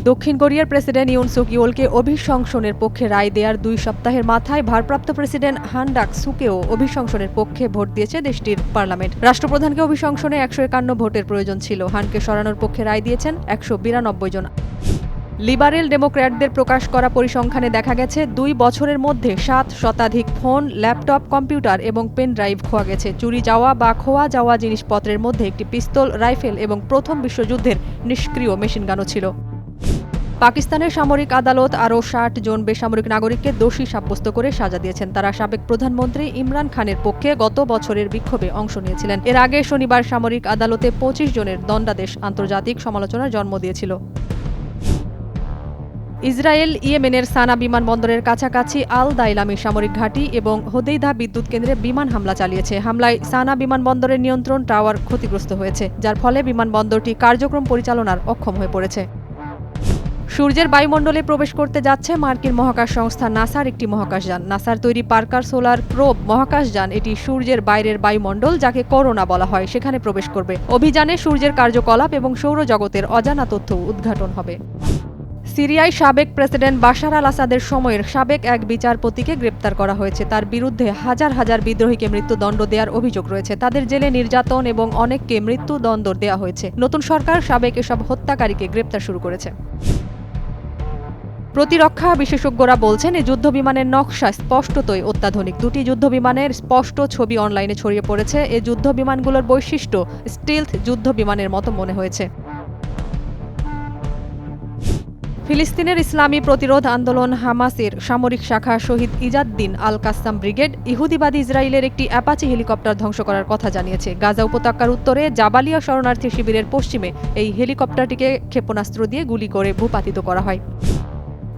দক্ষিণ কোরিয়ার president Yoon সুক ইয়োলকে অভিশংসনের পক্ষে রায় দেওয়ার 2 সপ্তাহের মাথায় ভারপ্রাপ্ত প্রেসিডেন্ট হান ডাক সুকেও অভিশংসনের পক্ষে ভোট দিয়েছে দেশটির পার্লামেন্ট। রাষ্ট্রপ্রধানকে অভিশংসনে 151 ভোটের প্রয়োজন ছিল। হানকে সরানোর পক্ষে রায় দিয়েছেন 192 জন। লিবারেল ডেমোক্র্যাটদের প্রকাশ করা পরিসংখ্যানে দেখা গেছে 2 বছরের মধ্যে 7 শতাধিক ফোন, ল্যাপটপ, কম্পিউটার এবং পেন ড্রাইভ খোয়া গেছে। চুরি যাওয়া বা খোয়া যাওয়া জিনিসপত্রের মধ্যে একটি পিস্তল, রাইফেল এবং প্রথম বিশ্বযুদ্ধের নিষ্ক্রিয় মেশিনগানও ছিল। পাকিস্তানের সামরিক আদালত আরও 60 জন বেসামরিক নাগরিককে দোষী সাব্যস্ত করে সাজা দিয়েছেন। তারা সাবেক প্রধানমন্ত্রী ইমরান খানের পক্ষে গত বছরের বিক্ষোভে অংশ নিয়েছিলেন। এর আগে শনিবার সামরিক আদালতে 25 জনের দণ্ডাদেশ আন্তর্জাতিক সমালোচনার জন্ম দিয়েছিল। ইসরায়েল ইয়েমেনের সানা বিমানবন্দরের কাছাকাছি আল দাইলামি সামরিক ঘাঁটি এবং হোদেইদা বিদ্যুৎ কেন্দ্রে বিমান হামলা চালিয়েছে। হামলায় সানা বিমানবন্দরের নিয়ন্ত্রণ টাওয়ার ক্ষতিগ্রস্ত হয়েছে, যার ফলে বিমানবন্দরটি কার্যক্রম পরিচালনার অক্ষম হয়ে পড়েছে। সূর্যের বায়ুমণ্ডলে প্রবেশ করতে যাচ্ছে মার্কিন মহাকাশ সংস্থা নাসার একটি মহাকাশযান। নাসার তৈরি পার্কার সোলার প্রোব মহাকাশযান এটি সূর্যের বাইরের বায়ুমণ্ডল, যাকে করোনা বলা হয়, সেখানে প্রবেশ করবে। অভিযানে সূর্যের কার্যকলাপ এবং সৌরজগতের অজানা তথ্য উদ্ঘাটন হবে। সিরিয়ায় সাবেক প্রেসিডেন্ট বাশার আল আসাদের সময়ের সাবেক এক বিচারপতিকে গ্রেপ্তার করা হয়েছে। তার বিরুদ্ধে হাজার হাজার বিদ্রোহীকে মৃত্যুদণ্ড দেওয়ার অভিযোগ রয়েছে। তাদের জেলে নির্যাতন এবং অনেককে মৃত্যুদণ্ড দেওয়া হয়েছে। নতুন সরকার সাবেক এসব হত্যাকারীকে গ্রেপ্তার শুরু করেছে। প্রতিরক্ষা বিশেষজ্ঞরা বলছেন, এই যুদ্ধবিমানের নকশা স্পষ্টতই অত্যাধুনিক। 2টি যুদ্ধবিমানের স্পষ্ট ছবি অনলাইনে ছড়িয়ে পড়েছে। এই যুদ্ধবিমানগুলোর বৈশিষ্ট্য স্টিলথ যুদ্ধবিমানের মতো মনে হয়েছে। ফিলিস্তিনের ইসলামী প্রতিরোধ আন্দোলন হামাসের সামরিক শাখা শহীদ ইজাদ্দিন আল কাসাম ব্রিগেড ইহুদিবাদী ইসরায়েলের একটি অ্যাপাচি হেলিকপ্টার ধ্বংস করার কথা জানিয়েছে। গাজা উপত্যকার উত্তরে জাবালিয়া শরণার্থী শিবিরের পশ্চিমে এই হেলিকপ্টারটিকে ক্ষেপণাস্ত্র দিয়ে গুলি করে ভূপাতিত করা হয়।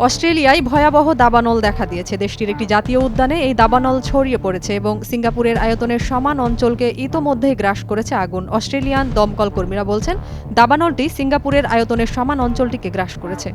অস্ট্রেলিয়ায় ভয়াবহ দাবানল দেখা দিয়েছে। দেশটির একটি জাতীয় উদ্যানে এই দাবানল ছড়িয়ে পড়েছে এবং সিঙ্গাপুরের আয়তনের সমান অঞ্চলকে ইতোমধ্যেই গ্রাস করেছে আগুন। অস্ট্রেলিয়ান দমকল কর্মীরা বলছেন, দাবানলটি সিঙ্গাপুরের আয়তনের সমান অঞ্চলটিকে গ্রাস করেছে।